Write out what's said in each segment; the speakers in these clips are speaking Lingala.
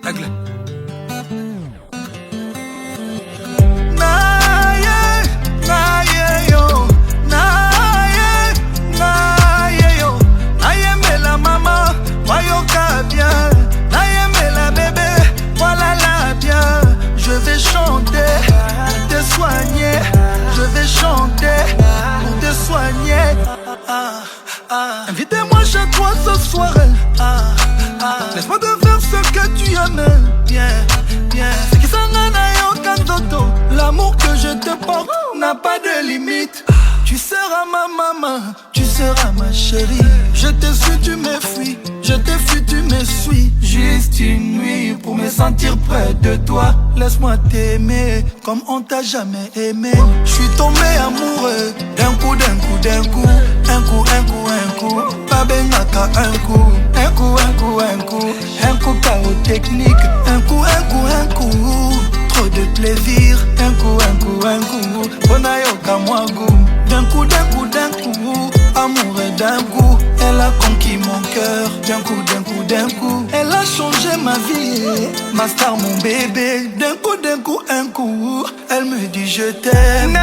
Aigle. Invitez-moi chez toi ce soir. Laisse-moi te faire ce que tu aimes. Bien, bien. C'est qui s'en a aucun dodo. L'amour que je te porte n'a pas de limite. Tu seras ma maman, tu seras ma chérie. Je te suis, tu me fuis. Je te fuis, tu me suis. Juste une nuit pour me sentir près de toi. Laisse-moi t'aimer comme on t'a jamais aimé. Je suis tombé amoureux d'un coup, d'un coup, d'un coup. Un coup, un coup, un coup. Pas benaka, un coup. Un coup, un coup, un coup. Un coup chaos technique. Un coup, un coup, un coup. Trop de plaisir. Un coup, un coup, un coup. Bonayoka moi goût. D'un coup, d'un coup, d'un coup. Amoureux d'un coup. Elle a conquis mon cœur. D'un coup, d'un coup, d'un coup. Elle a changé ma vie. Ma star, mon bébé. D'un coup, un coup. Elle me dit je t'aime.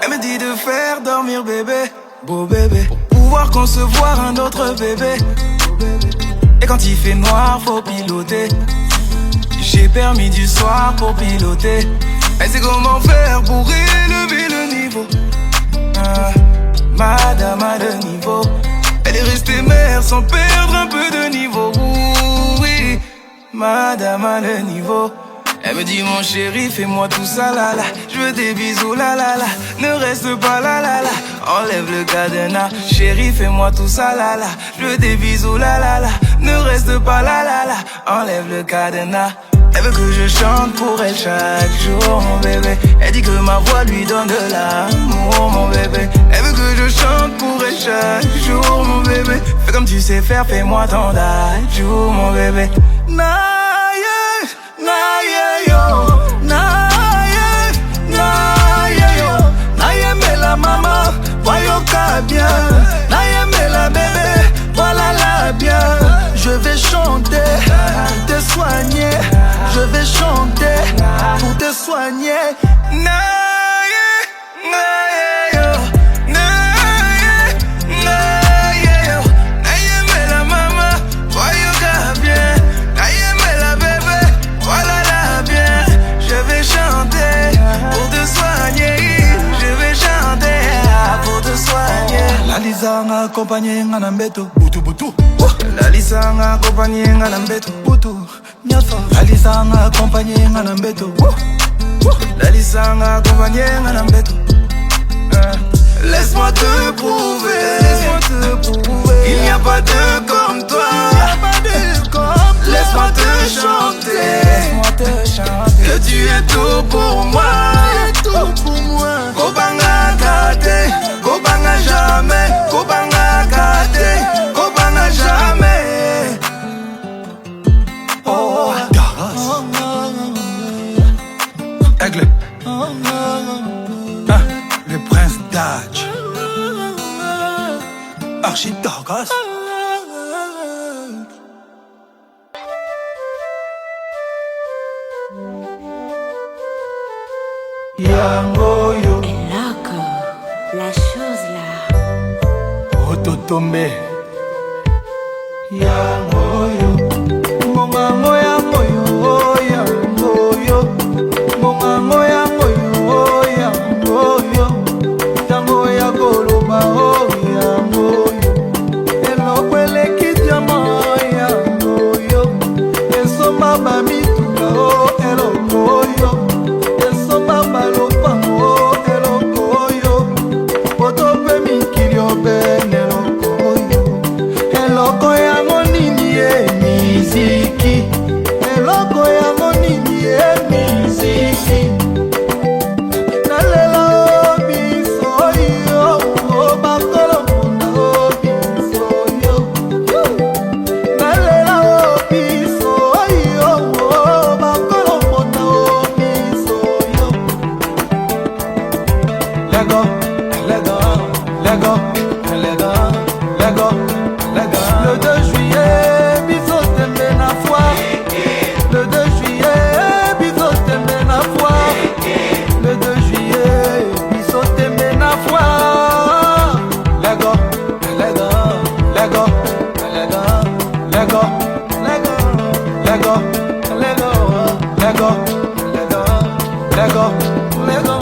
Elle me dit de faire dormir bébé, beau bébé, pour pouvoir concevoir un autre bébé. Et quand il fait noir, faut piloter. J'ai permis du soir pour piloter. Elle sait comment faire pour élever le niveau. Madame a le niveau. Elle est restée mère sans perdre un peu de niveau. Oui, madame a le niveau. Elle me dit mon chéri, fais-moi tout ça là là. Je veux des bisous là là là. Ne reste pas là là là. Enlève le cadenas. Chéri, fais-moi tout ça là là. Je veux des bisous là là là. Ne reste pas là là là. Enlève le cadenas. Elle veut que je chante pour elle chaque jour, mon bébé. Elle dit que ma voix lui donne de l'amour, mon bébé. Elle veut que je chante pour elle chaque jour, mon bébé. Fais comme tu sais faire, fais-moi ton jour, mon bébé. Maman, voyoka bien. Naïe la bébé, voilà la bien. Je vais chanter pour te soigner. Je vais chanter pour te soigner. La Lisa nga accompagné nga na mbeto butu butu. La Lisa nga accompagné nga na mbeto butu nyafa. La Lisa nga accompagné nga na mbeto. La Lisa nga accompagné nga na mbeto. Laisse-moi te prouver, il n'y a pas de comme toi. Laisse-moi te chanter, que tu es tout pour moi. Kobanga kate, kobanga jamais, kobanga kate, kobanga jamais. Oh, Darras. Aigle. Le prince d'Adj. Archie Darras. Yangoyo. Et loco, la chose là. Ototombe. Yangoyo. Mongango yangoyo, yangoyo. Mongango yangoyo, yangoyo. Tango ya koloba, oh yangoyo. Elokwele kidiama, yangoyo. Esoma bamituka, oh elokoyo. Lego, Lego, Lego, Lego. Le 2 juillet, bisous t'aimer na foire. Le 2 juillet, bisous t'aimer na foire. Le 2 juillet, bisous t'aimer na foire. Lego, Lego, Lego, Lego, Lego, Lego, Lego, Lego, Lego, Lego, Lego, Lego.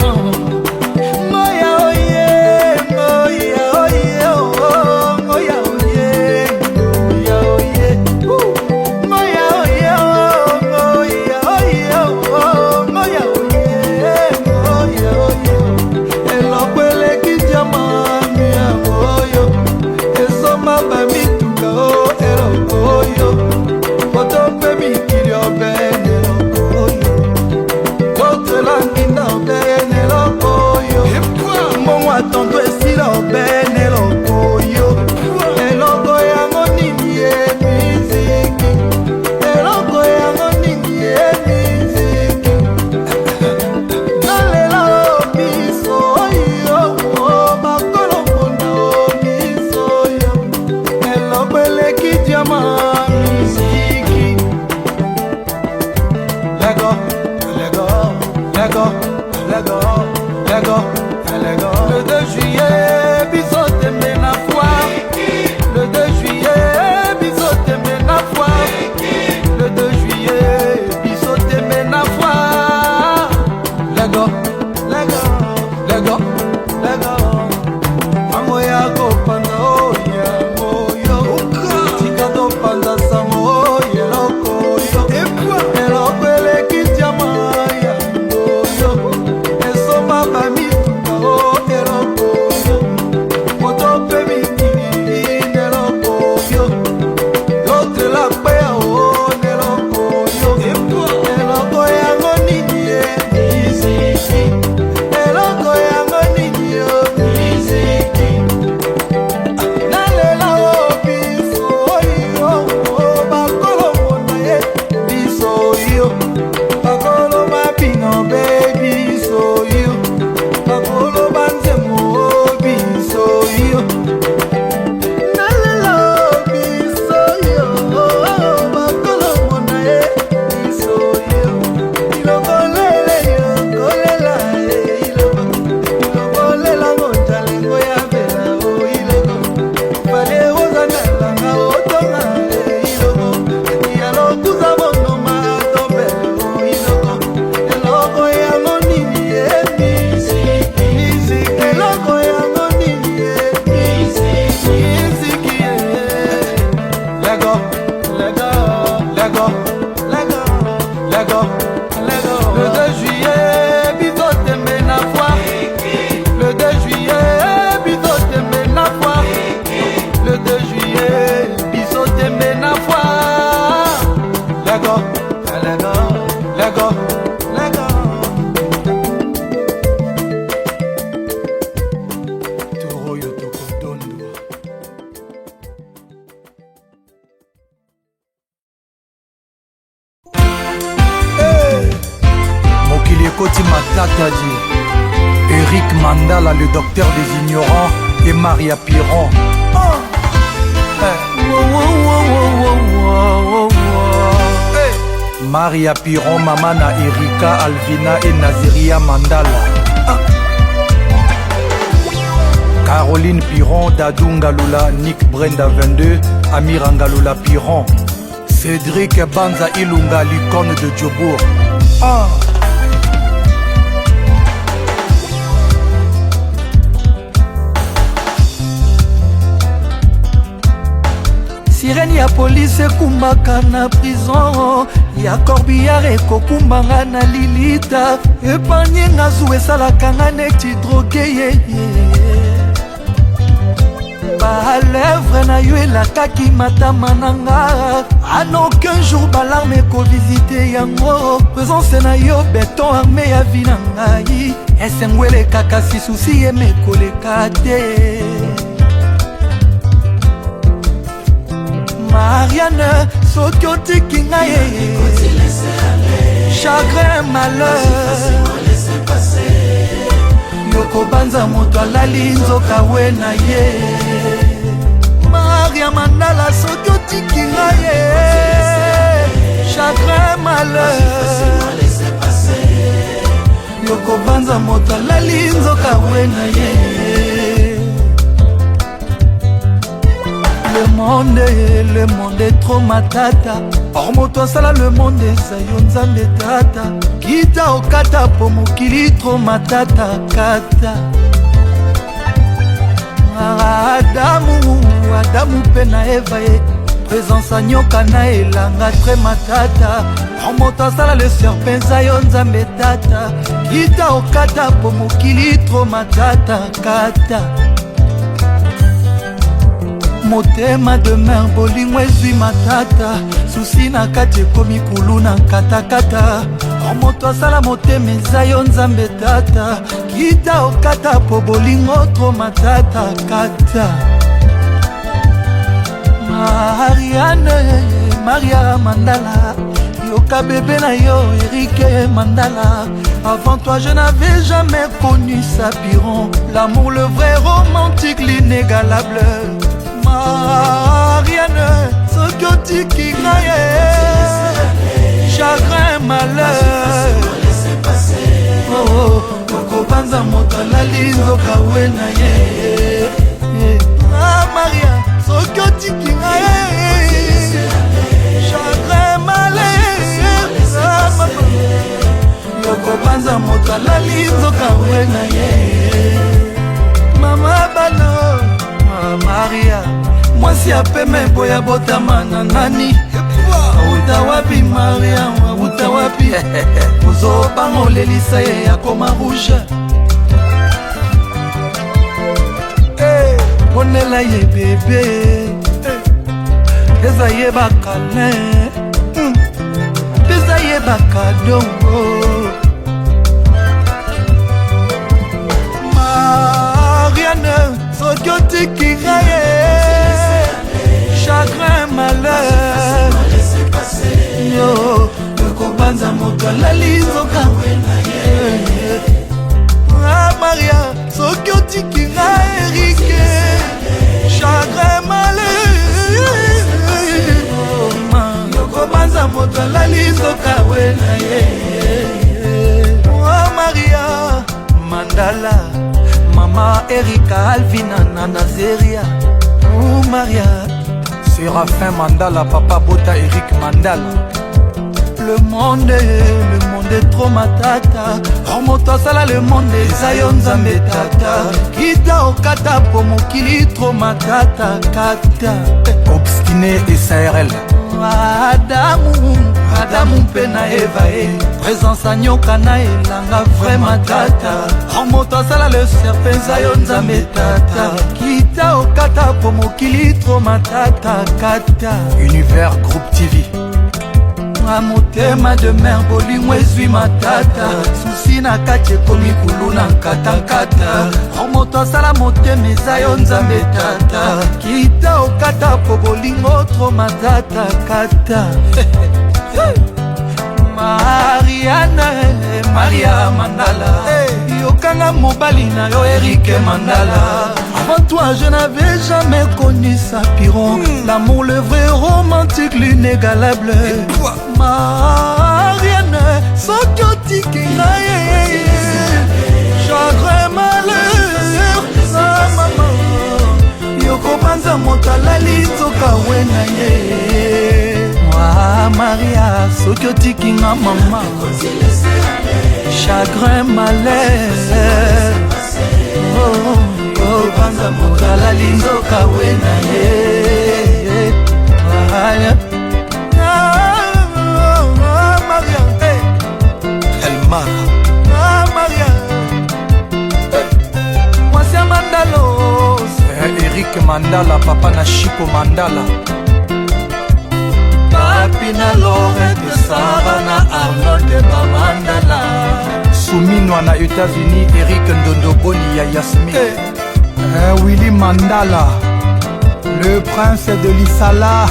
Tonto esila obene eloko yo. Eloko yango nini ye miziki. Eloko yango nini ye miziki. Nalela biso yo. Makolo mona biso yo. Eloko eleki diama miziki. Lego, Lego, Lego, Lego, Lego, Lego. Le 2 juillet, bisous t'aimer na foire. Le 2 juillet, bisous t'aimer na foire. Le 2 juillet, bisous t'aimer na foire. Lego, Lego, Lego, Lego. Mango ya go panda oh ya moyo. Tika do panda samo ya loko yo. Eloko eleki diama ya moyo. Esoma bami. Koti Matataji, Eric Mandala, le docteur des ignorants, et Maria Piron. Maria Piron, Mamana Erika, Alvina et Naziria Mandala. Caroline Piron, Dadou Ngaloula, Nick Brenda 22, Amira Ngaloula Piron. Cédric Banza Ilunga, l'icône de Djobour. Sirène ya police ekumbaka na prison ya corbillard ekokumbanga na lilita epanye nga zu esalaka nga neti droge yeye balèvre na yo elakaki matama na nga en aucun jour balarme ekovisite yango présence na yo beton armé ya vi na ngai esengo elekaka sisusi emekoleka te Marianne, soki otiki ngai chagrin malheur yokobanza moto alali nzoka we na ye. Maria Mandala soki otiki ngai ye, chagrin malheur yokobanza moto alali nzoka we na ye. Le monde est trop matata. Or moto asala le monde eza yo nzambe tata. Kita okata po mokili trop matata kata. Adamu pe na Eva ye, présence a nyoka na elanga très matata. Or moto asala le serpent eza yo nzambe tata. Kita okata po mokili trop matata kata. Motema de mer bolingo ezwi matata. Susi na kati ekomi kulu na katakata. Moto asala motema eza yo nzambe tata. Kita okata po bolingo tro matata kata. Maria Mandala yoka bébé na yo Eric Mandala. Avant toi je n'avais jamais connu Sapiron. L'amour le vrai romantique l'inégalable. Marianne, soki otiki ngai ye, chagrin malheur yokobanza moto alali nzoka we na ye. Maria, soki otiki ngai ye, chagrin malheur yokobanza moto alali nzoka we na ye. Mama bano Maria, mwasi apeme boya botama na nani. Auta wapi Maria, auta wapi ozobanga olelisa ye akoma rouge. Ponela ye bebe eza ye bakale, eza ye bakadongo. Marianne, soki otiki ngai ye, chagrin malheur yo yokobanza moto alali nzoka we na ye. Maria, soki otiki ngai Erike, chagrin malheur yokobanza moto alali nzoka we na ye. Maria Mandala, Mama Erika Alvina na Nazeria. Maria Séraphin Mandala, Papa Bota Eric Mandala. Le monde est trop matata. Or moto asala le monde eza yo nzambe tata. Kita okata po mokili trop matata kata. Obstiné et SARL. Adamu pe na Eva ye, présence a nyoka na elanga vrai matata. Or moto asala le serpent eza yo nzambe tata. Kita okata po mokili trop matata kata. Univers Groupe TV. Motema de mer bolingo ezwi matata. Susi na kati ekomi kulu na nkatakata. Moto asala motema eza yo nzambe tata. Kita okata po bolingo tro matata kata. Maria Mandala yokanga mobali na yo Eric Mandala. Avant toi je n'avais jamais connu Sapiron. L'amour le vrai romantique l'inégalable. Marianne, soki otiki ngai ye, chagrin malheur mama yokobanza moto alali nzoka we na ye. Maria, soki otiki nga mama, chagrin malheur yokobanza moto alali nzoka we na ye. Maria, Elmar Maria, mwasi Mandalo, Eric Mandala, Papa na Chipo Mandala. Papi na Lorette, Sarah na Arnold Mandala. Souminwa na États-Unis, Eric Ndondoboni ya Yasmine. Willy Mandala, le prince de l'Isala.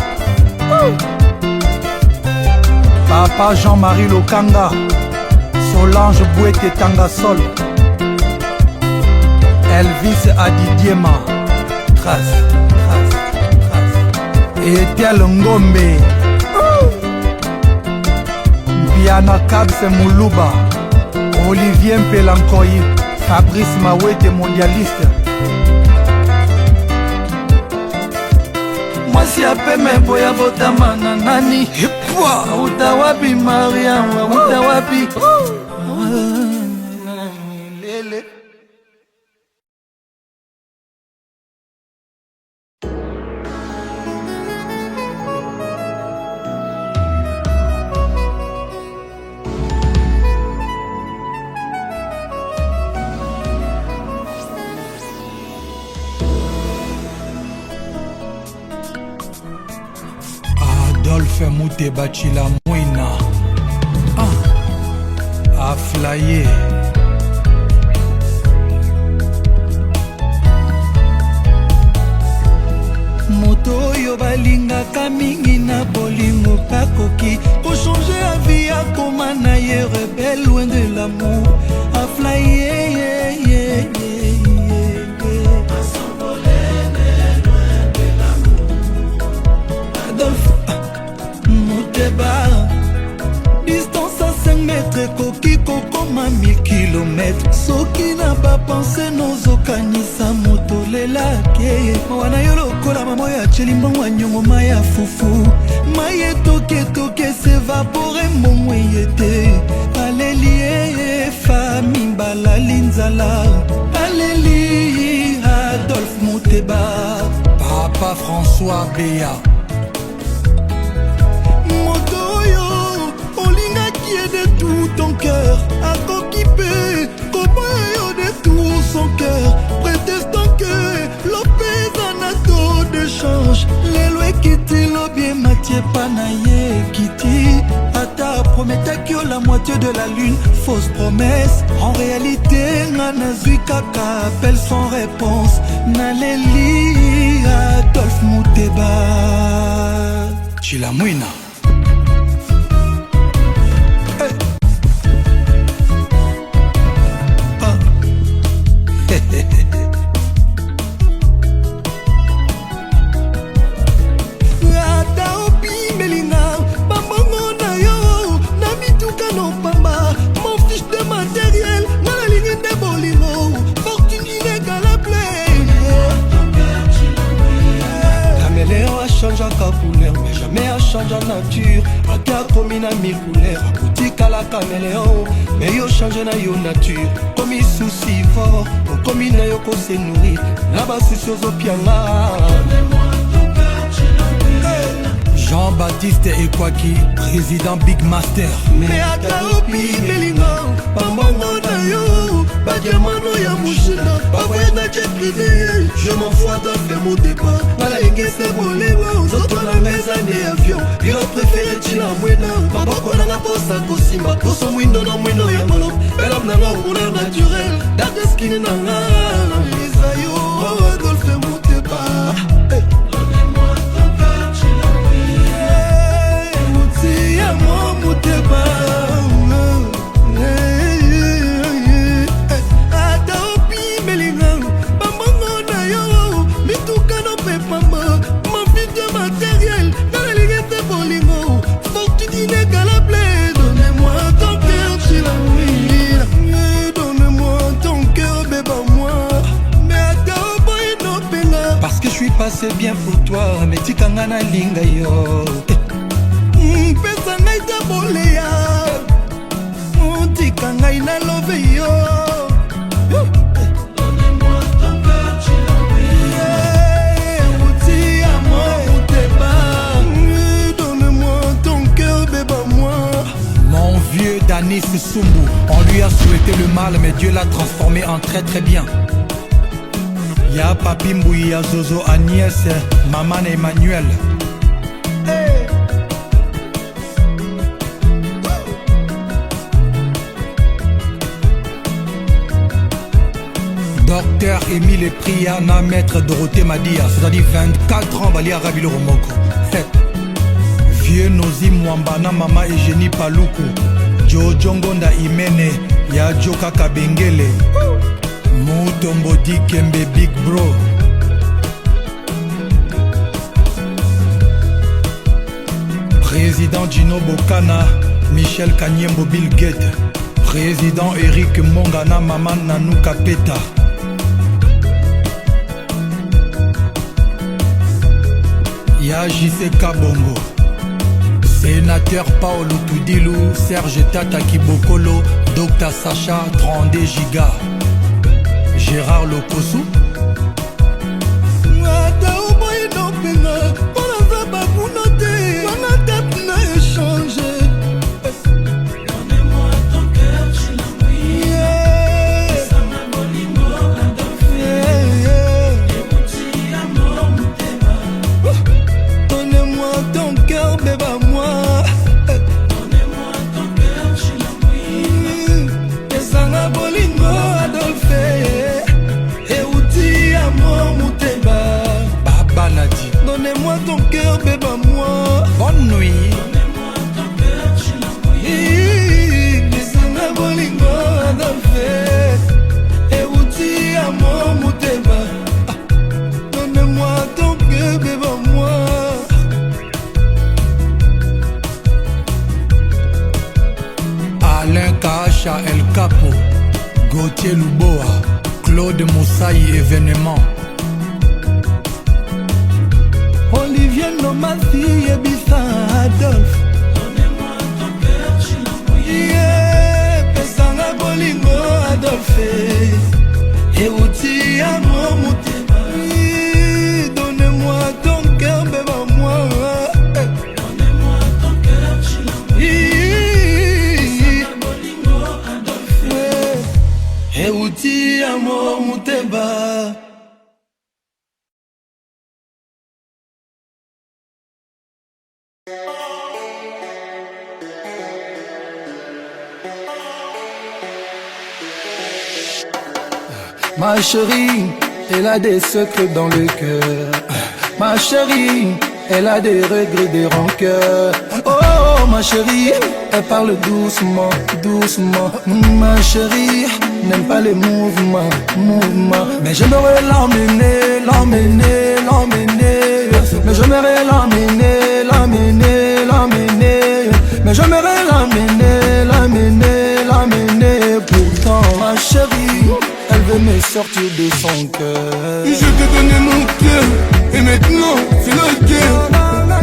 Papa Jean-Marie Lokanga, Solange Bouete Tangasol. Elvis Adidiema, trace. Etiel Ngombe, Biana Kabse Moulouba, Olivier Mpelankoyi, Fabrice Mawete mondialiste. Mwasi apeme boya botama na nani Auta wapi Mariam, auta wapi Lele Adolphe Mouteba Chila Mouina Aflaye moto oyo balingaka mingi na bolingo bakoki kochange avi akoma na ye rebelle loin de l'amour aflaye Adolphe Mouteba distance à 5 mètres koki kokoma 1000 km soki na bapense nozokanisa moto lelake wana yo lokola mamo ya chelimbongo anyongo mai ya fufu mai etoketoke sevapore mbongo eyete aleli fami balali nzala aleli Adolphe Mouteba Papa François Béa de tout ton cœur, akokipe, comment de tout son cœur, prétestant que l'opé en a taux de change, les lois quitti l'obie Mathieu Panaye quitti, Ata promettait que la moitié de la lune, fausse promesse, en réalité, Nanazui Kaka appelle sans réponse, Naleli Adolphe Mouteba Chilamouina changeaka couleur mais jamais a change nature ate akomi na 1000 couleur akotikala caméléon mais yo change na yo nature komi souci fort okomi na yo kose nourrir na basusi ozopianga Jean-Baptiste Ekwaki, président Big Master. Mais ata opi belinga pambongo na yo badiamano ya mushina bavoye na jet privé je m'en fous Adolphe Mouteba ngala engese bolingo zoto na mezane avion yo préféré chila mwena maboko nanga posa kosimba poso mwindo na mwindo ya malo elam nanga couleur naturelle dark skin nanga lisa yo Adolphe Mouteba passé bien pour toi mais tikanga na linga yo pesa ngai taboleya tikanga ina love yo Mon vieux Danis Sumbu, on lui a souhaité le mal mais Dieu l'a transformé en très très bien. Ya Papi Mbouy, ya Zozo Agnès, Maman Emmanuel. Hey. Docteur Émile Priana, Maître Dorothée Madia, c'est-à-dire 24 ans, Bali Arabi le Romoko. Vieux Nozi Mwambana, Mama Eugénie Paluku, Jojo Ngonda Imene, ya Joka Kabengele. Mutombo Dikembe Big Bro. Président Gino Bokana, Michel Kanyembo Bill Gates. Président Eric Mongana Maman Nanou Kapeta. Ya JC Kabongo. Sénateur Paolo Toudilou, Serge Tata Kibokolo, Dr Sacha 32 Giga. Gérard Lokosu. Donnez-moi ton cœur, bébé, moi. Bonne nuit. Donnez-moi ton cœur, Chilamoué. Desana bolingo, Adolphe. Et outi amour, Mouteba. Donnez-moi ton cœur, bébé, moi. Alain Kacha El Capo, Gauthier Luboa, Claude Moussaï événement. Olivier Nomati et Bissa Adolphe. Donnez-moi ton cœur, Chilamoué. Yeah, Pesanga bolingo, Adolphe. Et outi amour, Mouteba. Donnez-moi ton cœur, bébé, moi. Donnez-moi ton cœur, Chilamoué. Pesanga bolingo, Adolphe. Et outi amour, Mouteba. Ma chérie, elle a des secrets dans le cœur. Ma chérie, elle a des regrets, des rancœurs. Oh, ma chérie, elle parle doucement, doucement. Ma chérie, n'aime pas les mouvements, mouvements. Mais j'aimerais l'emmener, l'emmener, l'emmener. Mais j'aimerais l'emmener, l'emmener, l'emmener. Mais j'aimerais l'emmener, l'emmener, l'emmener. Pourtant, ma chérie, elle veut me sortir de son cœur. Je t'ai donné mon cœur, et maintenant c'est la guerre.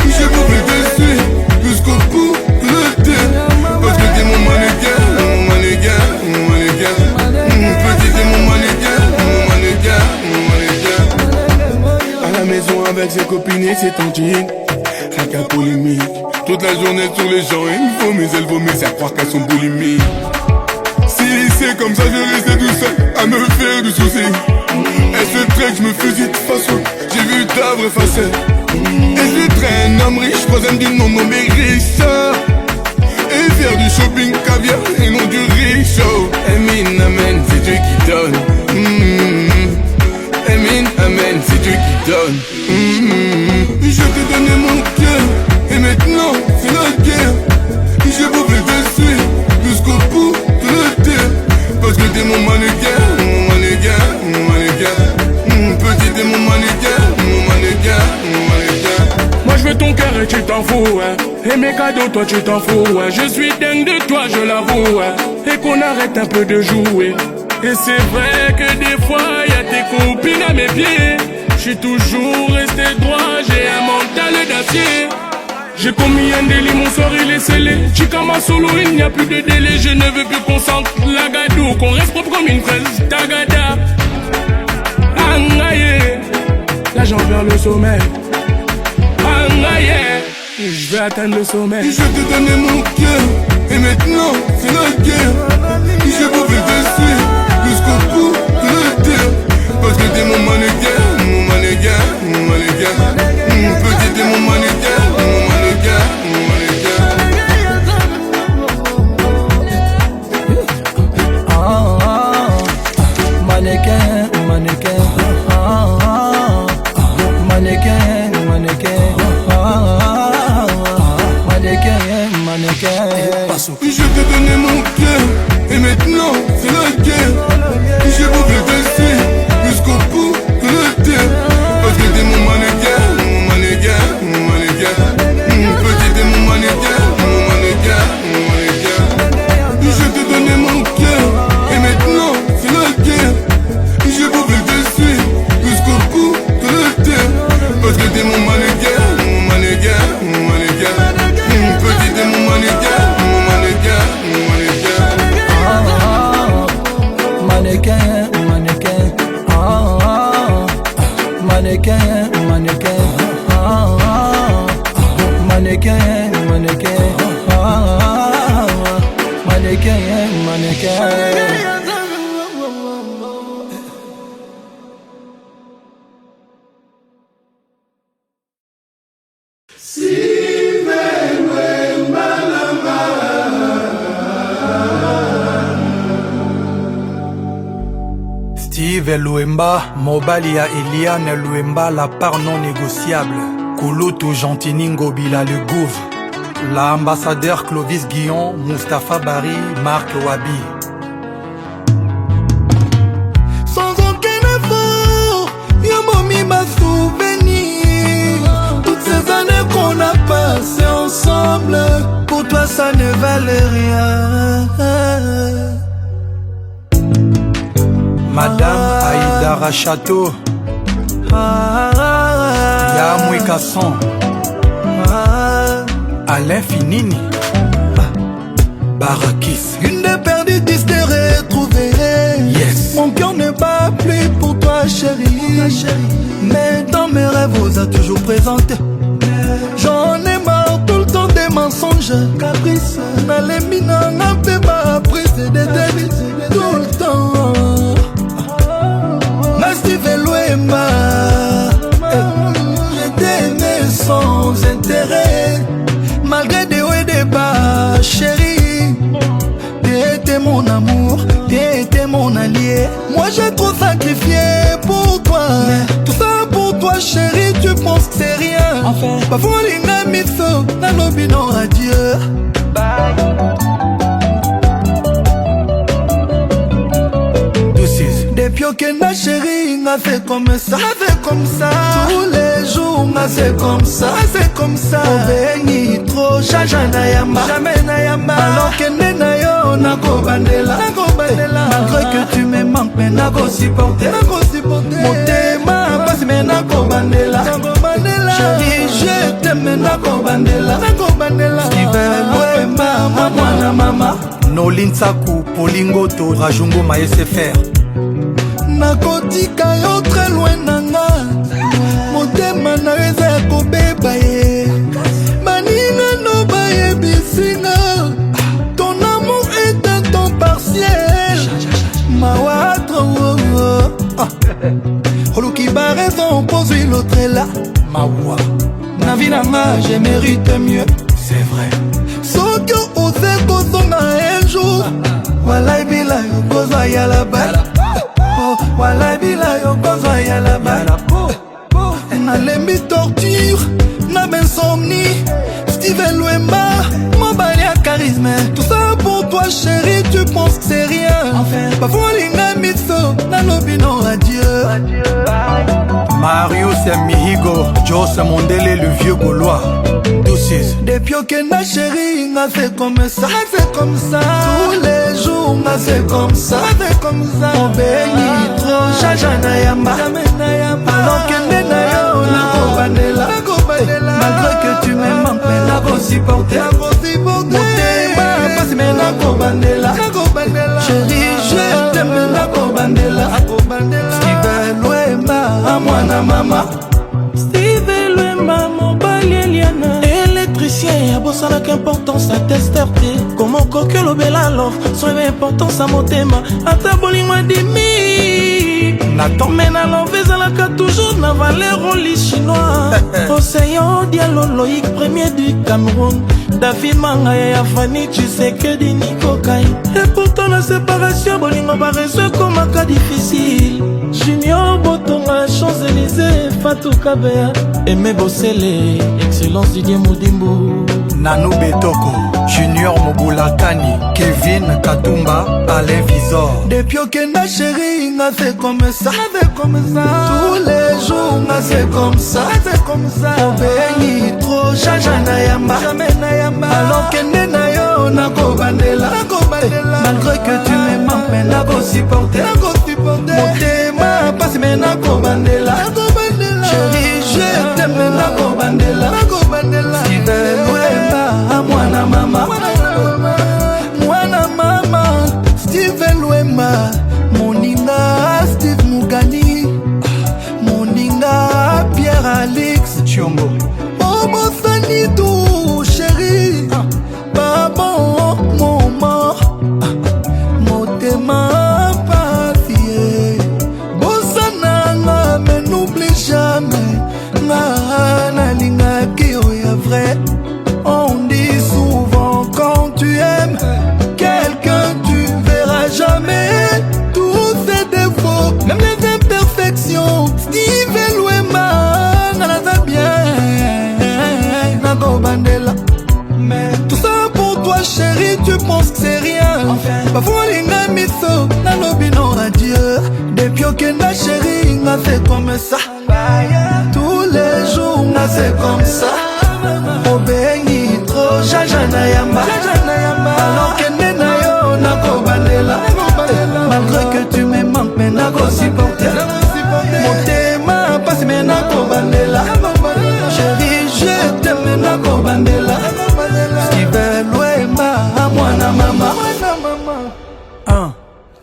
Je voulu te suivre jusqu'au bout de la terre. Parce que t'es mon mannequin, mon mannequin, mon mannequin. Petit t'es mon mannequin, mon mannequin, mon mannequin. À la maison avec ses copines et ses tontines, rien qu'un polémique. Toute la journée sur les gens, il vomit, elle vomit, c'est à croire qu'elles sont boulimiques. C'est comme ça, je restais tout seul à me faire du souci. Elle se traite, je me fusille de façon. J'ai vu ta vraie facette. Elle se traîne, un homme riche, troisième du nom, non mais riche. Et faire du shopping caviar et non du riche. Emin, amen, c'est Dieu qui donne. Emin, amen, c'est Dieu qui donne. Je t'ai donné mon cœur, et maintenant c'est la guerre. Je voulais te suivre jusqu'au bout de la terre. Parce que t'es mon mannequin, mon mannequin, mon mannequin. Petit t'es mon mannequin, mon mannequin, mon mannequin. Moi je veux ton cœur et tu t'en fous, hein. Et mes cadeaux toi tu t'en fous, hein. Je suis dingue de toi, je l'avoue, hein. Et qu'on arrête un peu de jouer. Et c'est vrai que des fois y'a tes copines à mes pieds. Je suis toujours resté droit, j'ai un mental d'acier. J'ai commis un délit, mon sort il est scellé. Chikama solo, il n'y a plus de délai. Je ne veux plus qu'on sente la gadou, qu'on reste propre comme une fraise tagada. Angaye, là j'en vers le sommet. Angaye, je vais atteindre le sommet. Je t'ai donné mon cœur, et maintenant c'est la guerre. Je voulais te suivre jusqu'au bout de la terre. Parce que t'es mon mannequin, mon mannequin, mon mannequin. Petit t'es mon mannequin, mon mannequin, mon mannequin. Mannequin, mannequin. Mannequin, mannequin. Mannequin, mannequin. Je t'ai donné mon cœur, et maintenant c'est la guerre. Je voulais te mannequin, mannequin, mannequin. Steve Luemba, mobali ya Eliane Luemba, la part non négociable. Kouloutou Gentini Ngobila le Gouv, l'ambassadeur Clovis Guillon, Mustapha Bari, Marc Wabi. Sans aucun effort, Yamomi m'a souvenir. Toutes ces années qu'on a passées ensemble, pour toi ça ne valait rien. Madame Aïdara Château, Yamoué Kasson, Alain Finini, Barakis. Une des perdues, 10 de retrouver. Yes. Mon cœur ne bat plus pour toi chérie, mais dans mes rêves vous a toujours présenté. J'en ai marre tout le temps des mensonges, caprices. Nalemina n'a fait pas prise de débit tout le temps. Steve Luemba, je t'aimais sans intérêt, malgré des hauts et des bas, chérie. T'étais mon amour, t'étais mon allié. Moi j'ai trop sacrifié pour toi, tout ça pour toi chérie, tu penses que c'est rien. Enfin, parfois l'inga miso, na lobi non adieu. Bye. Depuis que ma chérie m'a fait comme ça, tous les jours m'a fait comme ça, On béni trop, jamais nayamba, alors que nenayo nako bandela, malgré que tu me manques, mais nako supporter, motema passe mais nako bandela, chérie je t'aime nako bandela, Steve Luemba, mama, Nolin Saku, Polingoto, Rajungo Maesfr. nakotika yo très loin nanga, motema na yo eza ya kobeba ye, baninga no bayebisinga, ton amour est un temps partiel, mawatro oluki ba raison pozwi l'autre est là, Mawa, na vie nanga je mérite mieux, c'est vrai. soki ose kozonga un jour, walai bila yo kozwa ya la balle. Wala bila yo kozwa ya la bala. Nalembi torture, na bensomnie. Steve Luemba, mobali ya charisme. Tout ça pour toi chérie, tu penses que c'est rien. Enfin, parfois l'inga mitso, na lobi non adieu. Marius Mihigo, Joss Mondele le vieux Gaulois. Depuis que ma chérie m'a fait comme ça, tous les jours m'a fait comme ça, On béni trop, jamais nayamba, alors que nenayo nako bandela, malgré que tu me manques, mais nako supporter, motema passe mais nako bandela, chérie je t'aime nako bandela, Steve Luemba, mwana mama, Steve Luemba, mobali Eliane, électricien, abosalaka importance à testeur te. Comment coque lobela alors, son importance à motema, ata bolingo dimi. Nathan Mena l'envezalaka toujours na valeur au lit chinois. Océan Diallo Loïc, premier du Cameroun. David Mangaya ya Fanny, tu sais que di Nico Kai. Et pourtant la séparation, bolingo ba réseau comme un cas difficile. Junior Botonga, Champs-Élysées, Fatou Kabea, Aimé Bossele, excellence Didier Moudimbo, Nanou Betoko, Junior Mogulakani, Kevin Katumba, Alain Visor. depuis que ma chérie m'a fait comme ça, tous les jours m'a fait comme ça, On béni trop, jamais nayamba, alors que nenayo nako bandela, malgré que tu me manques, mais nako supporter, motema passe mais nako bandela, chérie je t'aime nako bandela, Steve Luemba, mwana mama, Steve Luemba, moninga Steve Mugani, moninga Pierre Alix Chiongo Bobo Sanidou chéri Babon moment Motema papier Bosananga mais n'oublie jamais Nga linga ki oya vrai. On dit souvent quand tu aimes quelqu'un tu verras jamais tous ses défauts, même les imperfections. Steve Louema n'en bien Nago Bandela. Mais tout ça pour toi chérie, tu penses que c'est rien. Parfois l'inga miso nalobino radieux. Depuis Okenda chérie, n'a fait comme ça. Tous les jours n'a fait comme ça. Obengi trop jajana yamba. Alors que nena yo nako bandela. Malgré que tu me manques mais nako supporter. Motema passe mais nako bandela. Chérie je t'aime mais nako bandela. Steve Louema mwana mama. 1,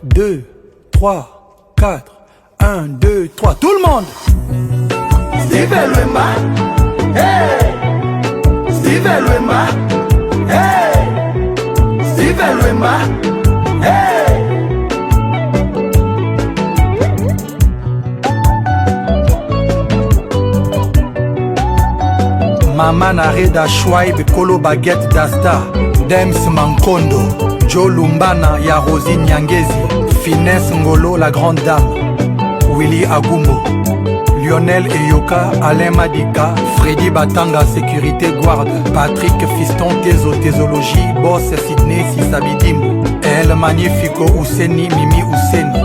2, 3, 4 1, 2, 3 tout le monde. Steve Louema, hey. Steve Louema, hey. Steve Louema, hey. Mama Nareda Schweib Kolo Baguette Dasta Dems Mankondo Joe Lumbana ya Rosie Nyangezi Finesse Ngolo la grande dame Willy Agumbo Lionel Eyoka Alain Madika Freddy Batanga Sécurité Guarde Patrick Fiston Tezo Tésologie Boss Sydney Sisabidim El Magnifico Ouseni Mimi Ouseni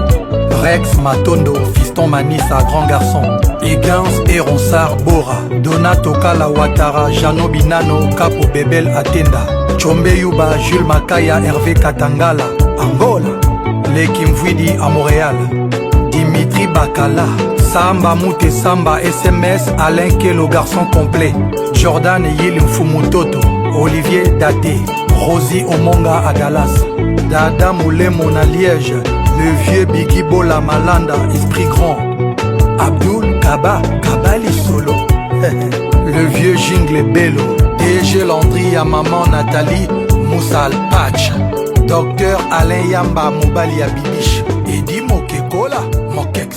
Rex Matondo Fiston Manissa Grand Garçon Egans et Ronsard Bora Donato Kala Ouattara Jano Binano Capo Bebel Atenda Chombe Yuba Jules Makaya Hervé Katangala Angola Leki Mvwidi à Montréal Dimitri Bakala Samba Moute Samba SMS Alain Kelo garçon complet Jordan Yil Mfumutoto Olivier Date Rosie Omonga à Dallas Dada Moulemo na Liège le vieux Biggie Bola Malanda Esprit Grand Abdul Kaba Kabali Solo le vieux Jingle Bello DG Landry à maman Nathalie Moussa Patch Docteur Alain Yamba Mobali à Bibiche Eddie Mokekola Mokex.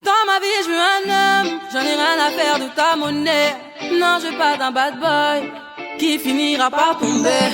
Dans ma vie je veux un homme, j'en ai rien à faire de ta monnaie. Non je veux pas d'un bad boy qui finira par tomber.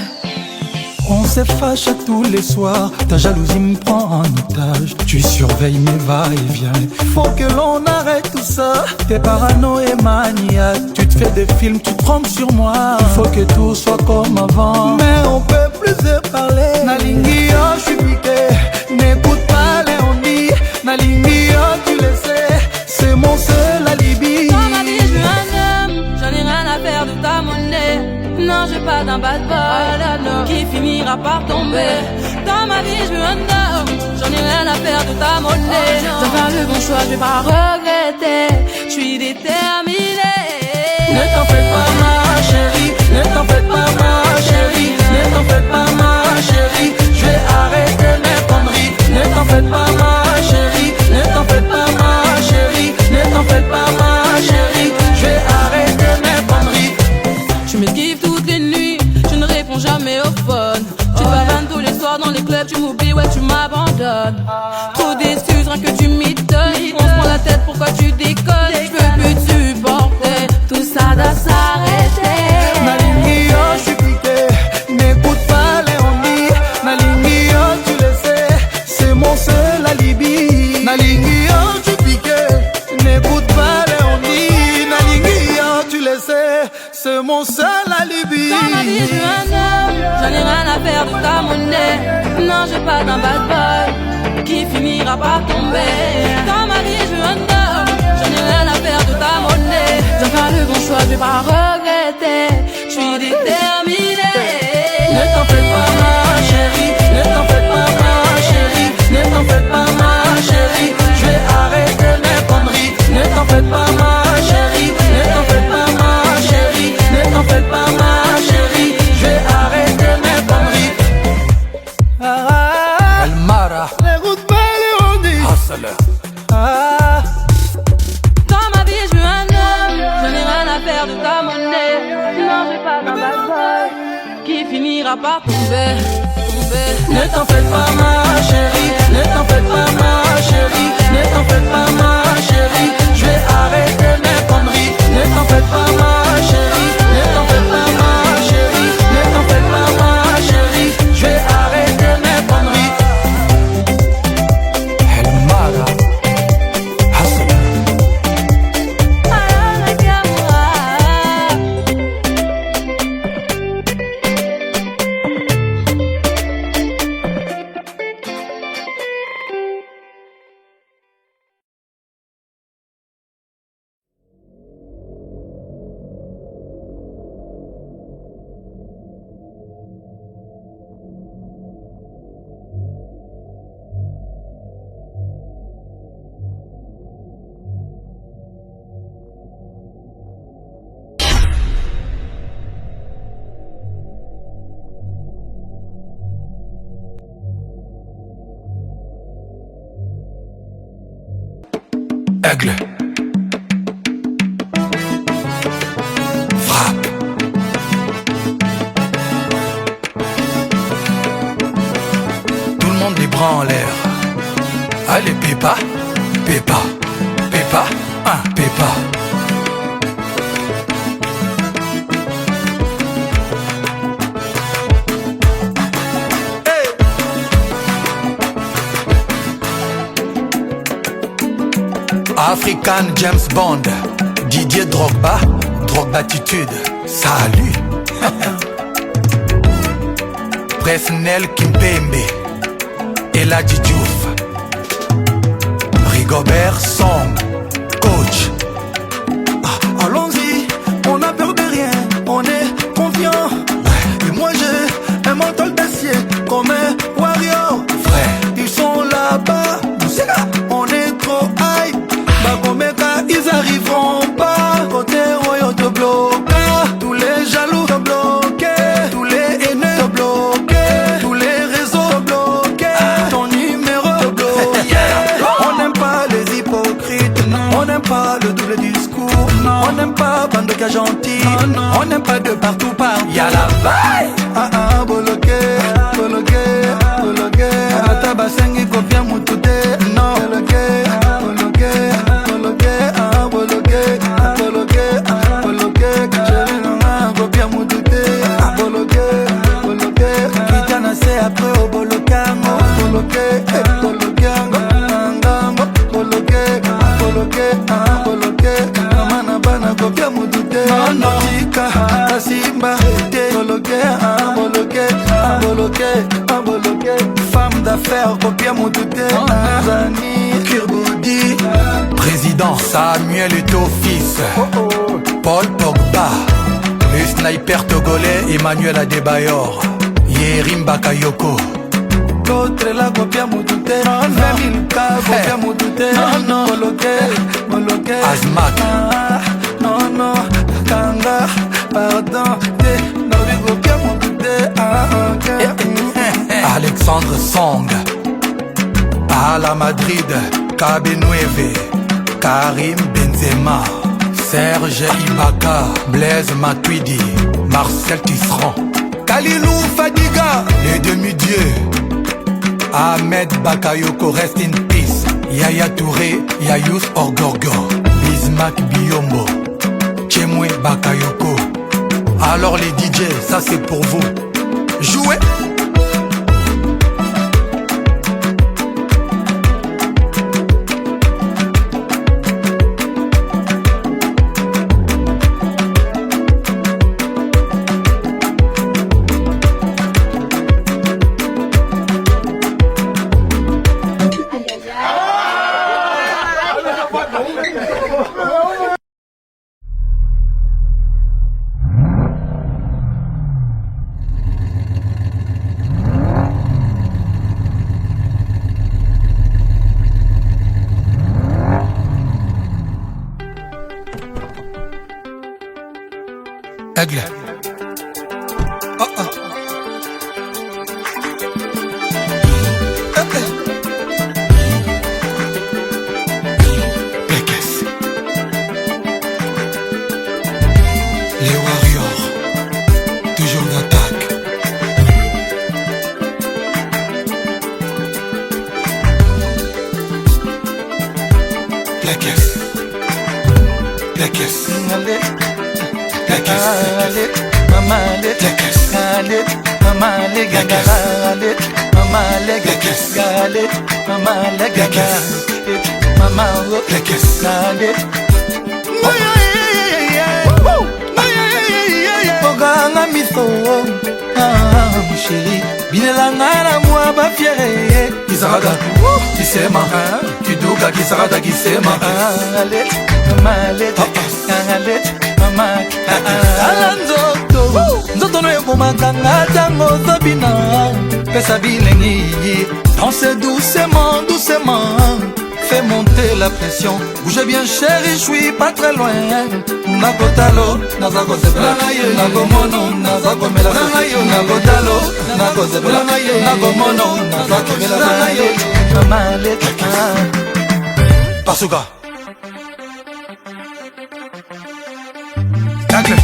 On se fâche tous les soirs, ta jalousie me prend en otage. Tu surveilles mes va-et-vient. Faut que l'on arrête tout ça. T'es parano et maniaque. Tu te fais des films, tu te trompes sur moi. Faut que tout soit comme avant. Mais on peut plus se parler. Nalingi oh, je suis piqué. N'écoute pas les on-dit. Nalingi oh, tu le sais. C'est mon seul alibi. Dans ma vie je veux un homme, j'en ai rien à faire de ta monnaie. Non, je veux pas d'un bad boy qui finira par tomber. Dans ma vie, je veux un homme, j'en ai rien à faire de ta monnaie. Je vais faire le bon choix, je vais pas regretter. Je suis déterminée. Ne t'en fais pas ma chérie, ne t'en fais pas ma chérie, ne t'en fais pas ma chérie. Je vais arrêter mes conneries. Ne t'en fais pas ma chérie, ne t'en fais pas ma chérie, ne t'en fais pas ma chérie. Je vais arrêter mes conneries. Tu m'esquives toutes les nuits, tu ne réponds jamais au phone. Tu te pavanes tous les soirs dans les clubs, tu m'oublies, ouais tu m'abandonnes. Trop d'excuses, rien que tu m'y donnes. On se prend la tête, pourquoi tu déconnes? Je peux plus te supporter, tout ça doit s'arrêter. Nalingi oh, je suis piqué, n'écoute pas les on-dit. Nalingi oh, tu le sais, c'est mon seul alibi. Nalingi oh, je suis piqué, n'écoute pas les on-dit. Nalingi oh, tu le sais, c'est mon seul alibi. Dans ma vie, je veux un homme, j'en ai rien à faire de ta monnaie. Non, je veux pas d'un bad boy qui finira par tomber. Dans ma vie, je veux un homme, j'en ai rien à faire de ta monnaie. Je vais faire le bon choix, je vais pas regretter. Je suis déterminée. Ne t'en fais pas ma chérie, ne t'en fais pas ma chérie, ne t'en fais pas ma chérie. Je vais arrêter mes conneries. Ne t'en fais pas ma chérie, ne t'en fais pas ma chérie, ne t'en fais pas ma chérie. Je vais arrêter mes conneries. El Hustle. Dans ma vie, je veux un homme. Je n'ai rien à faire de ta monnaie. Non, je vais pas d'un bad boy qui finira par tomber. Ne t'en fais pas ma chérie, ne t'en fais pas ma chérie, ne t'en fais pas ma chérie, je vais arrêter mes conneries. Ne t'en fais pas ma chérie, ne t'en fais pas ma chérie, ne t'en fais pas ma chérie, je vais arrêter mes conneries. El Mara Hustle. Aigle. Frappe. Tout le monde les bras en l'air. Allez, Pépa, Pépa, Pépa, Pépa. African James Bond, Didier Drogba, Drogbatitude, salut. Presnel Kimpembe, Eladji Diouf, Rigobert Song, coach. Allons-y, on n'a peur de rien, on est confiant. Et moi j'ai un mental d'acier comme un warrior. Frère, ils sont là-bas, on est trop high. Ils arriveront pas. Côté royaux te bloque. Tous les jaloux te bloquent. Tous les haineux te bloquent. Tous les réseaux te bloquent. Ton numéro te bloque. On n'aime pas les hypocrites. On n'aime pas le double discours. On n'aime pas bande de gentil. On n'aime pas de partout par. y'a la vaille. Bloqué, bloqué, bloqué. Atabasengi kopia mutute. Non, bloqué, bloqué. Après au bolokango, boloke, bolokango, boloke, mana bana kopia mudute, tika, kasimba, boloke, femme d'affaires kopia mudute, Zani, Kirbodi, Président Samuel Eto'o-Fils, Paul Pogba, le sniper togolais Emmanuel Adebayor, Yerim Bakayoko. l'autre la copia mutute, 20 000 cas copia mutute, boloke, Azmak, non, kanga, pardon, novi copia mutute, Alexandre Song, Ala Madrid, Kabe9, Karim Benzema, Serge Ibaka, Blaise Matuidi, Marcel Tisserand, Kalilou Fadiga, les demi-dieux, Ahmed Bakayoko, rest in peace, Yaya Touré, Yayous Orgorgor, Bismack Biombo, Tchemwe Bakayoko. Alors les DJ, ça c'est pour vous. Jouez. Aigle. Les caisses. Les caisses. Allez, Les caisses. allez, maman, allez, Les caisses. allez, maman, allez, gaga, allez, maman, allez, Les caisses. allez, maman, allez, Les gaga, caisses. maman, Les caisses. allez. Oganga miso, chéri, bilelanga na mwa ba fiere. Kisarada, Kisema, Kiduka, Kisarada, Kisema. Allez, maman, allez, allez, maman, ala nzoto no ekomakanga ntango ozobina pesa bilengi danse doucement doucement fais monter la pression bouge bien chéri je suis pas très loin nakotalo naza kozebela nakomono naza komela nakotalo nakozebela nakomono naza komela mamale Pasuka. Tacle.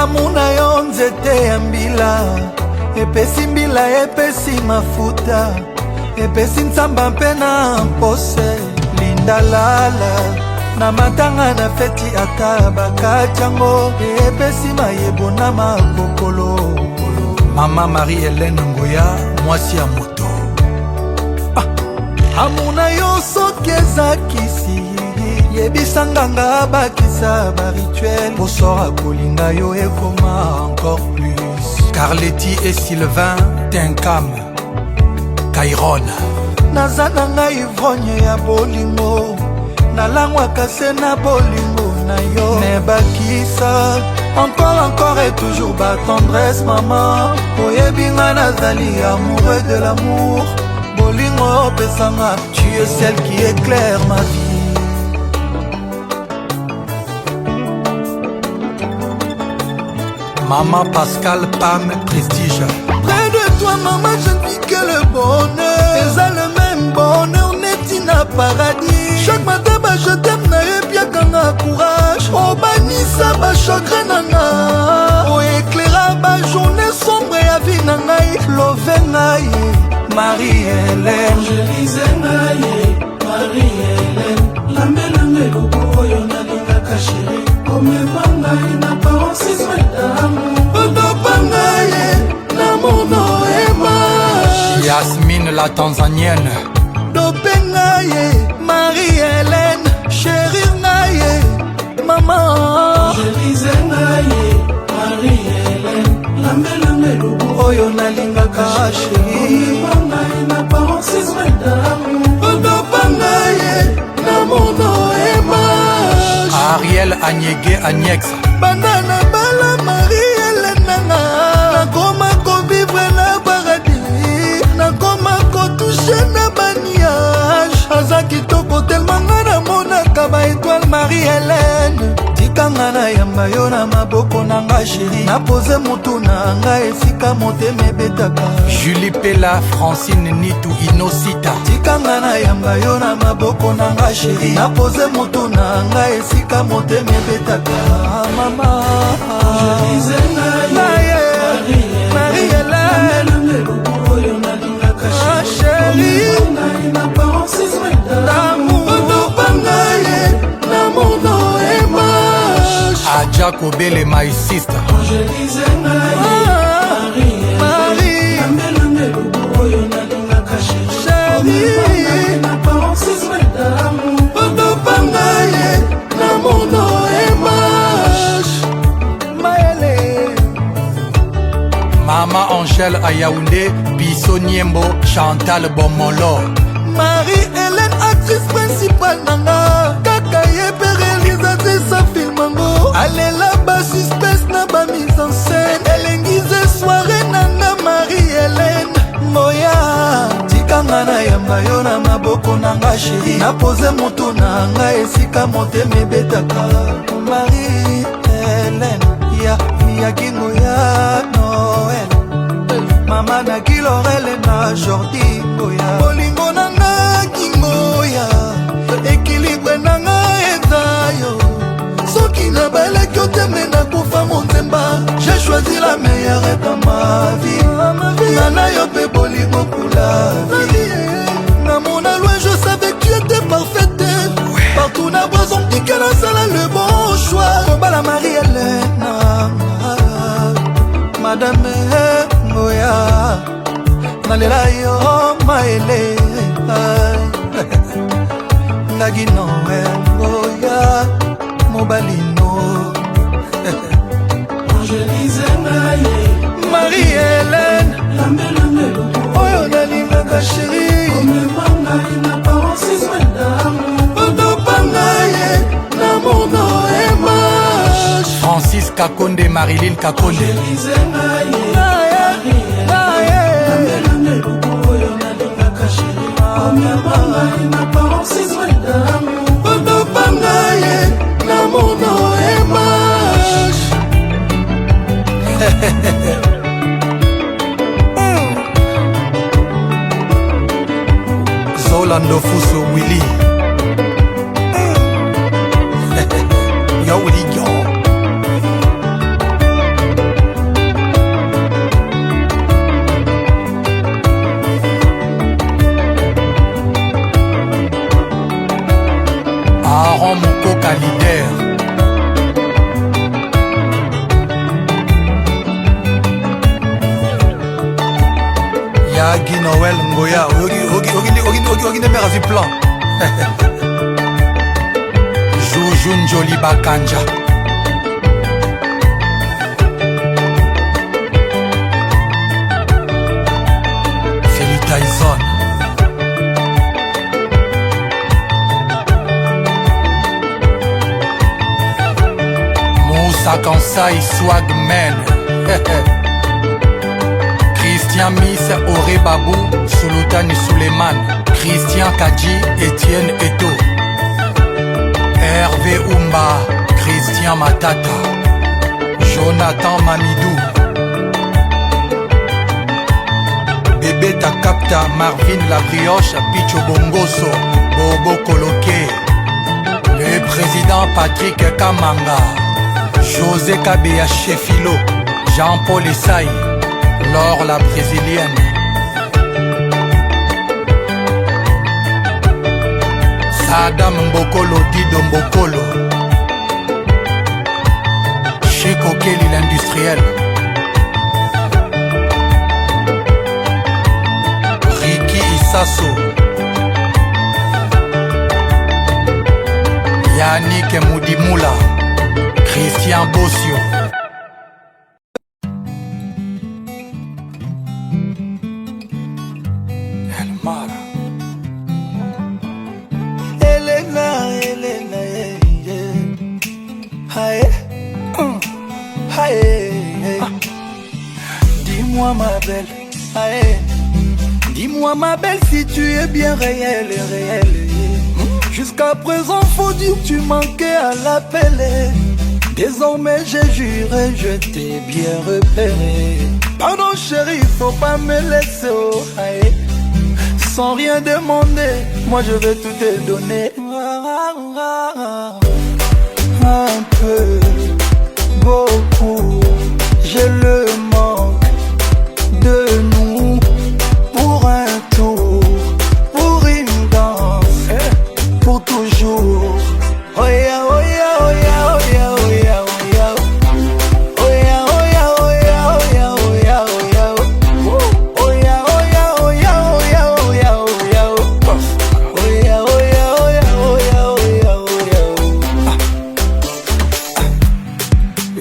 amuna yo nzete ya mbila epesi mbila epesi mafuta epesi nzamba mpe na mpose lindalala na matanga na feti ata bakatiango epesi mayebo na makokolo. Mama Marie-Hélène Ngoya, mwasi ya moto. Amuna yo soki eza kisi yebisa nganga bakisa barituel posora kolinga yo ekoma encore plus. Carletti et Sylvain Tinkam Kairon. Naza na ngai ivrogne ya bolingo nalangwaka se na bolingo na yo me bakisa encore et toujours ba tendresse maman oyebi nga nazali amoureux de l'amour bolingo opesanga tu es celle qui éclaire ma vie. Maman Pascal Pam Prestige. Près de toi maman je ne vis que le bonheur eza le même bonheur neti na paradis chaque matin ba je t'aime na epiakanga courage obanisa ba chagrin nanga oéclaira ba journée sombre ya vie na ngai love ngai Marie-Hélène Angélise ngai Marie-Hélène lambelanga eloko oyo nalingaka chéri omema ngai na paroxysme d'amour otopa ngai na mono ema Yasmine la Tanzanienne. dope ngai Marie-Hélène chéri ngai maman Angélise ngai Marie-Hélène lambelanga eloko oyo nalingaka chéri omema ngai na paroxysme d'amour otopa ngai na mono ema Ariel Agnege Agnex. banda na bala Marie-Hélène nanga nakoma kovivre na paradis nakoma kotouche na baniage aza kitoko telema nga namonaka baetoile Marie-Hélène tikanga na yamba yo na maboko na nga sheri napose motu na nga esika motema ebetaka Julie Pella Francine Nitu Inosita. tikanga na yamba yo na maboko na nga sheri napose motu na nga esika motema ebetaka mama Angélise ngai Marie-Hélène lambelanga eloko oyo nalingaka chéri ngai na paroxysme d'amour otopa ngai na mono emage Adja Kobele my sister. Angélise ngai Marie lambelanga eloko oyo nalingaka chéri na paroxysme d'amour otopa ngai na mono emage mayele Mama Angèle Ayaoundé, Bisso Niembo, Chantal Bomolo. Marie-Hélène actrice principale nanga kaka ye pe réalisatrice sa filmango alela ba suspense na ba mise en scène elengize soirée nanga Marie-Hélène moya tikanga na yamba yo na maboko nanga chéri napose motu nanga esika motema ebetaka Marie-Hélène ya miyakingo ya Noël mama na kilorele na Jordi Ngoya bolingo nanga kingoya ekilibre nanga eza yo soki na baleki oteme na kufa monzemba j'ai choisi la meilleure dans ma vie ngana yo pe bolingo kula vie na mona loin je savais que tu étais parfaite partout na boison dike nasala le bon choix kobala Marie-Hélène madame Ngoya nalela yo maele ngaki Noël Ngoya mobalino Angélise ngai Marie-Hélène lambelanga eloko oyo nalingaka chéri omema ngai na paroxysme d'amour otopa ngai na mono emage Francis Kakonde, Marilyn Kakonde. Angélise ngai lambelanga eloko oyo nalingaka chéri omema ngai na paroxysme d'amour otopa ngai na mono emage Zolando Fuso Willy Yo Willy yo Guy Noël Ngoya ogi ne mera plan Joujou Njoli Bakanja Philly Tyson Moussa Kansai Swagman Christian Miss Oré Babou Sultani Suleiman Christian Kadji Etienne Eto Hervé Oumba Christian Matata Jonathan Mamidou Bébé Takapta Marvin Labrioche Picho Bongoso Bobo Koloké le président Patrick Kamanga José Kabea Chefilo Jean-Paul Essaï Laure la brésilienne Sadam Mbokolo Dido Mbokolo Chico Kelly l'industriel Ricky Issasso Yannick Moudimoula Christian Bossio Dis-moi ma belle, aïe. Dis-moi ma belle si tu es bien réelle, réelle. Jusqu'à présent faut dire que tu manquais à l'appel. Désormais j'ai juré, je t'ai bien repéré. Pardon chérie, faut pas me laisser oh, aïe. Sans rien demander, moi je vais tout te donner. Un peu, beaucoup, j'ai le manque de nous. Pour un tour, pour une danse, pour toujours. Oh yeah, oh yeah, oh yeah, oh yeah, oh yeah, oh yeah. Oh yeah, oh yeah, oh yeah, oh yeah, oh yeah, oh yeah. Oh yeah, oh yeah, oh yeah, oh yeah, oh yeah, oh yeah. Oh yeah, oh yeah, oh yeah, oh yeah, oh yeah, oh yeah.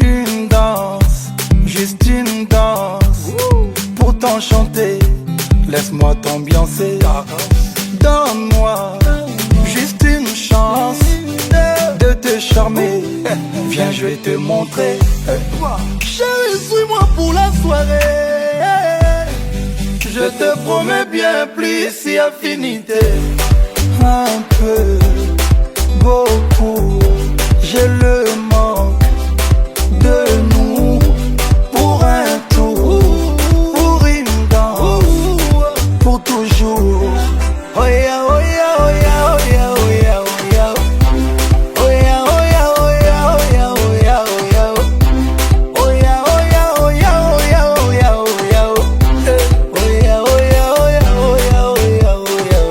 Une danse, juste une danse, pour t'enchanter. Laisse-moi t'ambiancer. Donne-moi juste une chance de te charmer. Viens, je vais te montrer. Chérie, suis-moi pour la soirée. Je te promets bien plus si affinité. Un peu, beaucoup, j'ai le manque de nous. Pour un tour, pour une danse, pour toujours. Oh yeah, oh yeah, oh yeah, oh yeah, oh yeah, oh yeah. Oh yeah, oh yeah, oh yeah, oh yeah, oh yeah, oh yeah. Oh yeah, oh yeah, oh yeah, oh yeah, oh yeah, oh yeah. Oh yeah, oh yeah, oh yeah, oh yeah, oh yeah, oh yeah.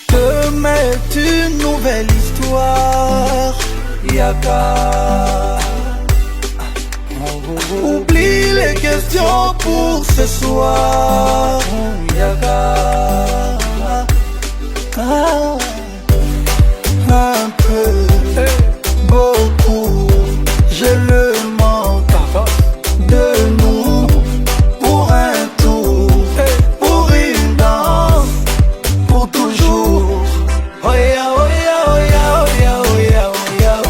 Demain est une nouvelle histoire. Yaka. Oublie les questions pour ce soir. Yaka. Un peu, beaucoup, j'ai le manque de nous. Pour un tour, pour une danse, pour toujours. Oh yeah, oh yeah, oh yeah, oh yeah, oh yeah, oh yeah.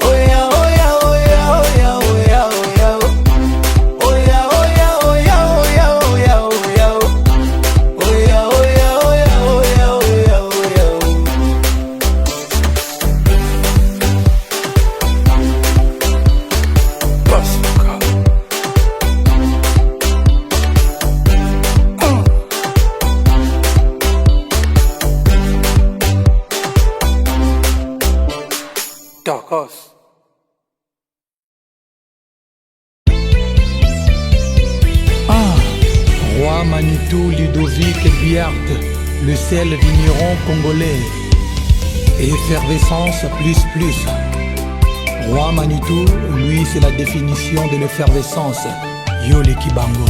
Oh yeah, oh yeah, oh yeah, oh yeah, oh yeah, oh yeah. Oh yeah, oh yeah, oh yeah, oh yeah, oh yeah, oh yeah. Oh yeah, oh yeah, oh yeah, oh yeah, oh yeah, oh yeah. Darkos. Roi Manitou Ludovic Biart, le sel vigneron congolais. Effervescence plus plus. Roi Manitou, lui c'est la définition de l'effervescence. Yo les Kibango.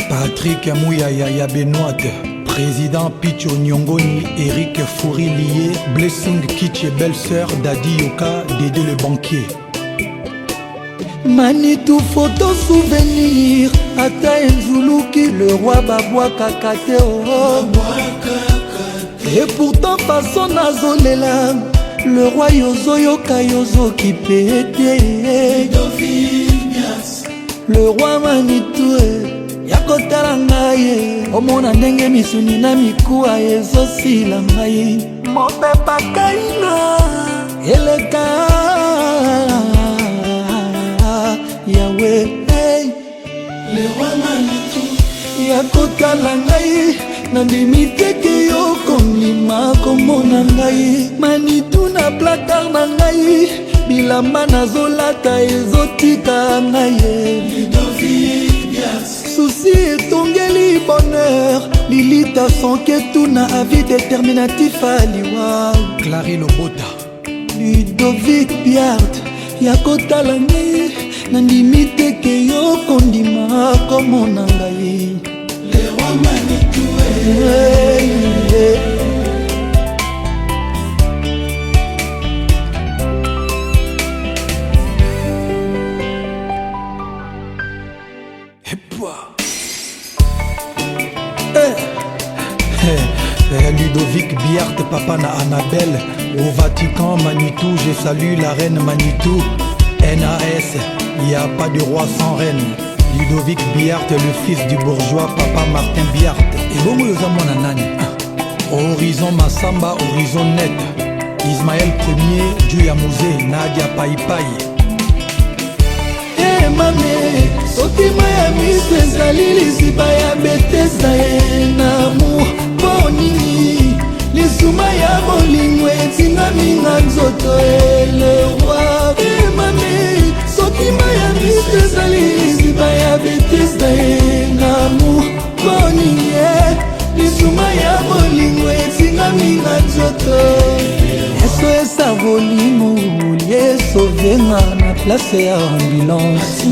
Patrick Mouyaya ya Benoît, Président Picho Nyongoni, Eric Fouri lié, Blessing Kitsch et belle-sœur Dadi Yoka, Dédé le banquier. Manitou photo souvenir, Ata Enzuluki, le roi Babwa Kakate Et pourtant façon nazolela, le roi Yozo Yoka Yozo qui pète. Le roi Manitou yakotala ngai omona ndenge misuni na mikuwa ezosila ngai mopepa kaina eleka yawe le roi Manitou yakotala ngai nandimi teke yo kondima komona ngai Manitou na placard na ngai bilamba nazolata ezotika ngai Souci etongeli bonheur Lilita Sanketuna avis déterminatif aliwa Clary Lobota Ludovic Biart yakotala ngai nandimi teke yo kondima komona ngai le roi Manitou Ludovic Biart, papa na Annabelle. Au Vatican, Manitou, je salue la reine Manitou. NAS, il n'y a pas de roi sans reine. Ludovic Biart, le fils du bourgeois, papa Martin Biart. Et bon, nous avons nani. Horizon Massamba, Horizon Net. Ismaël Ier, Dieu Yamouzé, Nadia Paipai. Mame, sotima ya miso ezali liziba ya betesa na amour bonini lisuma ya bolingo etingami na nzoto le roi mame, sotima ya miso ezali liziba ya betesa na amour bonini lisuma ya bolingo etingami na nzoto eso esa bolingo liesovenga na place ya ambulance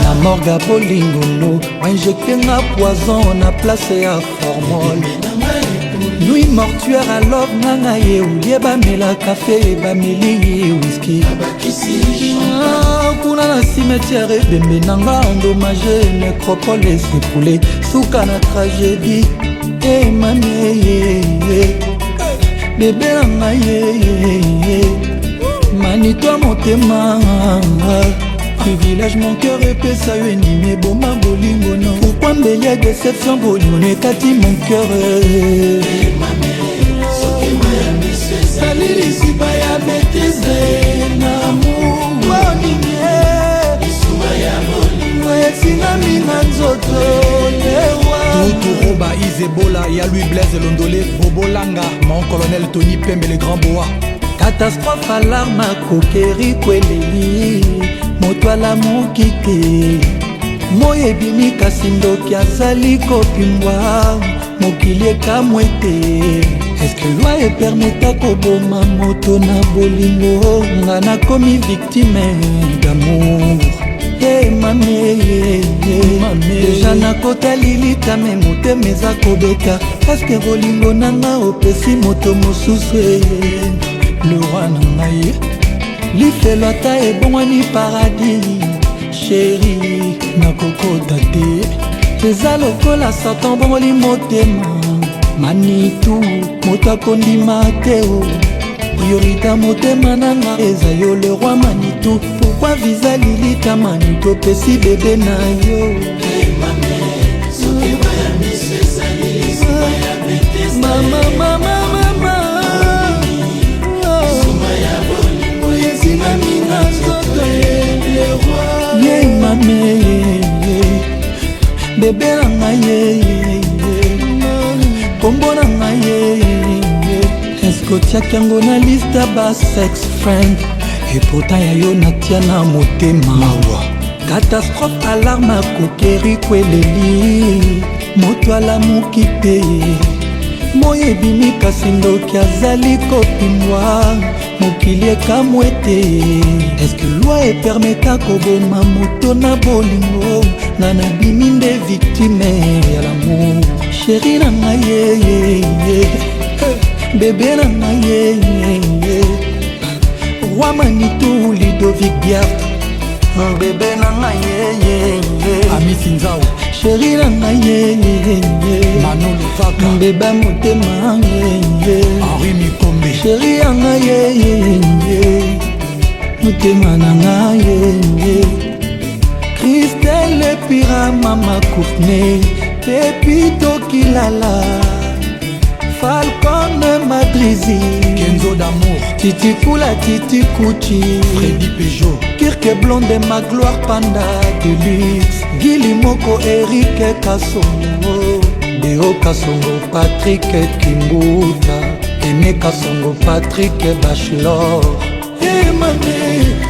na morga bolingolo injecté na poison na place ya formol nuit mortuaire à love nanga ye ulie bamela café bameli whisky kuna na cimetière ebembe nanga endommagé nécropole esepoule suka na tragédie emameye bébé nanga ye Manitou motema privilège mon cœur epesa yo endimi eboma bolingo no pourquoi mbeli ya déception bolingo no ekati mon cœur sali lisiba ya betise na amour boninge etingami na nzoto lewa Tuturoba Isebola, ya lui Blaise Londolé, Bobolanga, mon colonel Tony Pembe le grand boa. Catastrophe alarme kokeri kweleli moto alamuki te moyebimi kasi ndoki azali kopimbwa mokili ekamwe te eske loi epermeta koboma moto na bolingo nga nakomi victime d'amour mame deja nakota lilitame motema eza kobeta paske bolingo nanga opesi moto mosusu le roi nangaye lifelo ata ebongwani paradis sheri nakokota te eza lokola satan bongoli motema Manitou moto akondima te o priorité motema nanga eza yo le roi Manitou pourquoi visa lilita Manitou opesi bebe na yo mama ye mame bebe nanga ye kombo nanga ye eske otiaki yango na liste ya basex friend eportant ya yo natia na motema mawa catastrophe alarme akokeri kweleli moto alamuki te moyo ebimi kasi ndoki azali kopimwa mokili ekamwe te eske loi epermeta koboma moto na bolingo nga nabimi nde victime ya l'amour. Chéri na nga ye bébé na nga ye Roi Manitou Ludovic Biart bébé na nga ye Ami Sinzao chéri na nga ye Manolo Faka bébé motema ye Henri Mikombe chéri na nga ye motema na nga ye Christelle Pira Mama Courtenay Pepito Kilala Falcon Madrizi Kenzo d'amour Titi Kula Titi Kuchi Freddy Peugeot Kirke Blonde Ma Gloire Panda Deluxe Gili Moko Eric Kasongo Deo Kasongo Patrick Kimbuta Aimé Kasongo Patrick Bachelor Hey mame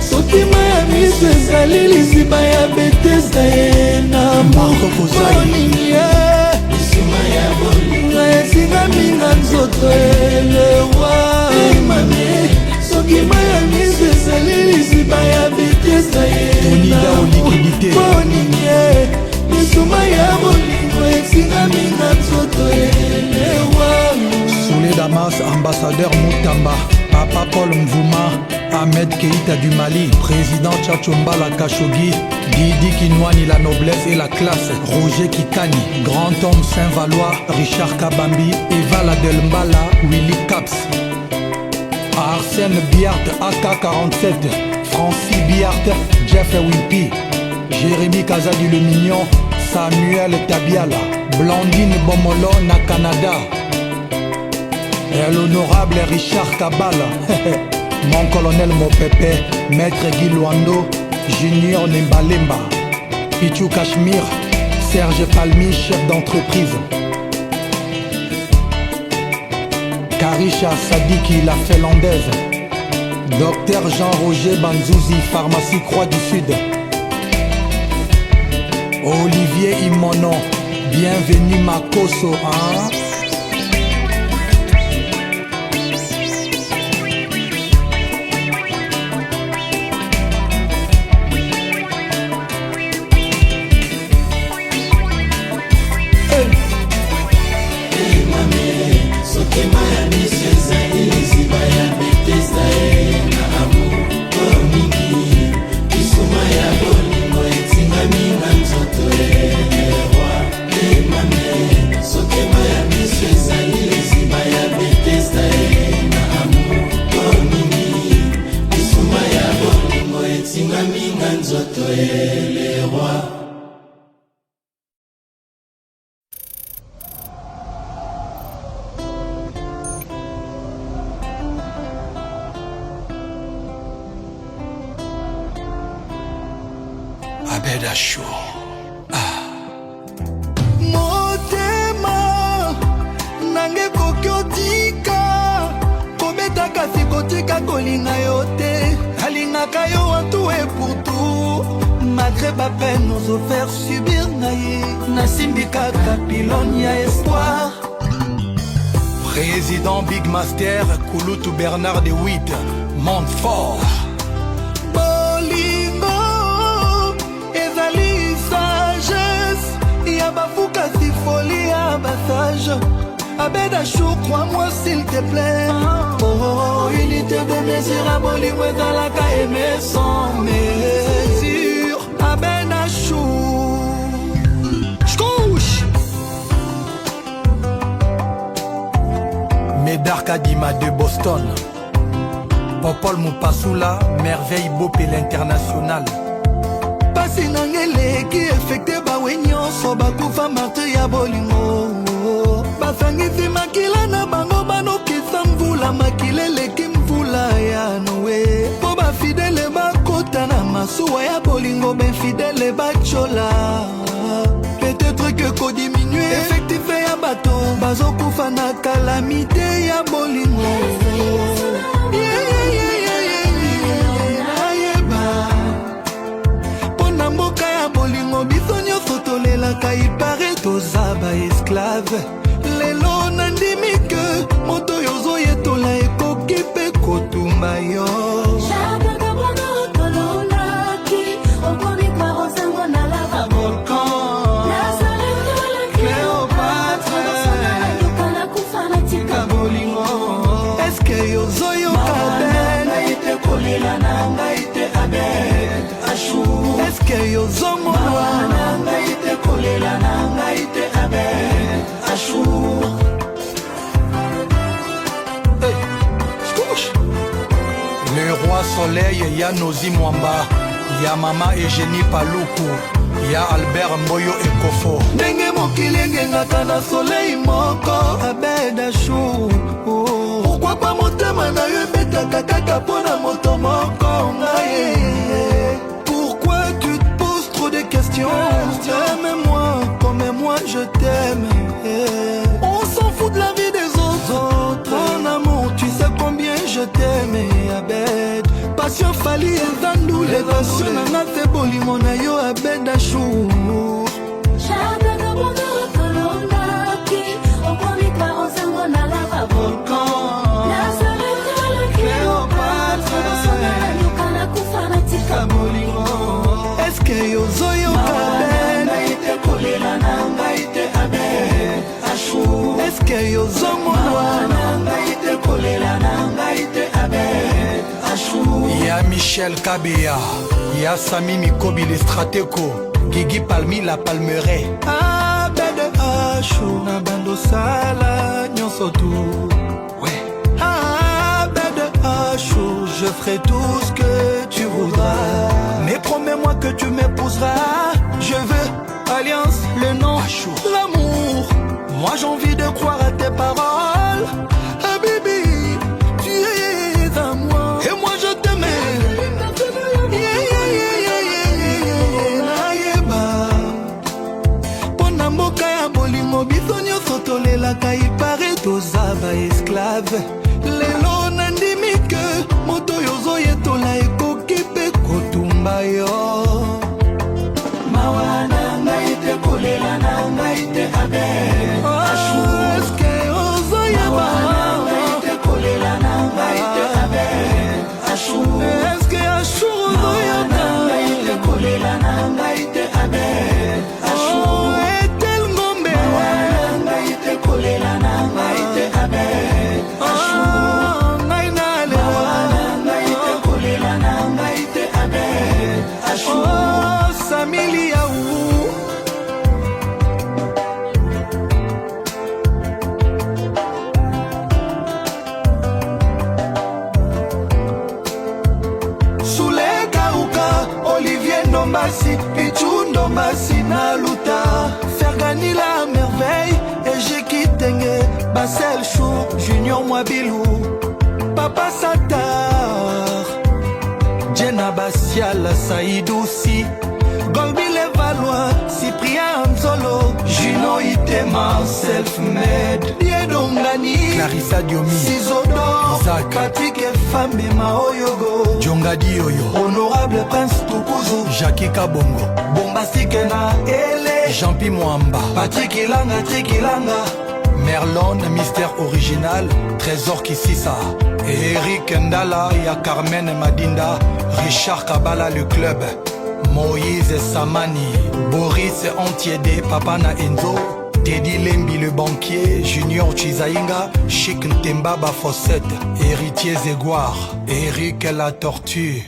soki mayami so ezali liziba ya betesa ye na mokoningi esingami na nzoto elewa mame soki mayami so ezali liziba ya betesa ye na mokoningi misuma ya bolingo esingami na nzoto elewa Soulé Damas, ambassadeur Moutamba Papa Paul Mvouma Ahmed Keïta du Mali Président Tchatchombala Khashoggi Didi Kinwani, la noblesse et la classe Roger Kitani, Grand Homme Saint-Valois Richard Kabambi, Eva Ladelmbala Willy Caps Arsène Biart, AK-47 Francis Biart, Jeff Wimpy Jérémy Kazadi le Mignon Samuel Tabiala Blandine Bomolo na Canada et l'honorable Richard Kabala mon colonel Mopepe Maître Guy Luando Junior Nembalemba Pichou Cachemire Serge Palmi chef d'entreprise Karisha Sadiki la Finlandaise Docteur Jean-Roger Banzouzi Pharmacie Croix du Sud Olivier Imono bienvenue Makoso hein? Abedachou motema nange koki otika kobeta kasi kotika kolinga yo te alingaka yo wantu e pour tout malgré bapeine ozofaire subir na ye nasimbi kaka pilone ya espoir Président Big Master Kouloutou Bernard de Witt Montfort Bafoukasi folie à passage Abedachou crois-moi s'il te plaît Oh unité de mesure à Bollywood dans la caille mais sans mesure Abedachou J'couche Médard Kadima de Boston Popol Moupassoula Merveille Bopé l'international Pasi nangele ki effecté bawe nyonso bakufa martyr ya bolingo basangisi makila na bango banokisa mvula makila eleki mvula ya noe po bafidele bakota na masuwa ya bolingo benfidele bachola peut-être que kodiminue effectif ya bato bazokufa na kalamite ya bolingo mboka ya bolingo biso nyonso tolelaka ipare toza baesklave lelo nandimi ke moto oyo ozoyetola ekoki mpe kotumba yo volcan eske yozomona na ngai te kolela na ngai te abe achour Le roi soleil, ya Nozi Mwamba, ya mama Eugénie Paluku, ya Albert Mboyo Ekofo. Ndenge mokili engengaka na soleil moko abeda chou. Pourquoi pas motema na yo ebetaka kaka mpona moto moko ngai. Pourquoi tu te poses trop de questions? Aime-moi comme moi je t'aime. On s'en fout de la vie des autres. Mon amour, tu sais combien je t'aime. Abed passion fali ezandu les passion nanga te bolimo na yo abed achou. Eske yozoyoka eske yozomona Ya Michel Kabea, ya Sami Mikobi le Strateko, Guigui Palmi la Palmeraie. abede achou na bando sala nyonso tu. Ouais. Abede achou, je ferai tout ce que tu voudras. Mais promets-moi que tu m'épouseras. Je veux alliance, le nom, l'amour. Moi j'ai envie de croire à tes paroles. Ah baby, tu es à moi. Et moi je t'aime. Pona mboka ya bolingo biso nyonso tolelaka ipare toza ba esclave. Lelo nandimi ke moto yozoyetola ekoki mpe kotumba yo. Mawa na ngai te kolela na ngai te abe achou. Eske ozoyeba eske achou ozoyeba etel ngombe ngai nalela Samili yaou. Soule Kauka, Olivier Ndombasi, Pichou Ndombasi na luta. Fergani la merveille, Ege Kitenge, Basel Chou, Junior Mwabilou, Papa Satar, Jenna Basial, Saïdou Si, Golbi Levallois, Cyprien Anzolo, Juno Itema, Self-Made, Diedongani, Clarissa Diomi, Sizodo, Isaac, Patrick Efambe Maoyogo, Djongadi Oyo, Honorable Prince Tukuzu, Jackie Kabongo, Bombastique na Ele, Jean-Pi Mwamba, Patrick Ilanga, Trikilanga, Merlon, Mystère Original, Trésor Kississa, Eric Ndala, ya Carmen Madinda, Richard Kabala le club, Moïse Samani, Boris Antiede, Papa na Enzo, Teddy Lembi le banquier, Junior Chizainga, Chic Ntemba Bafossette, Héritier Zégoire, Eric la Tortue.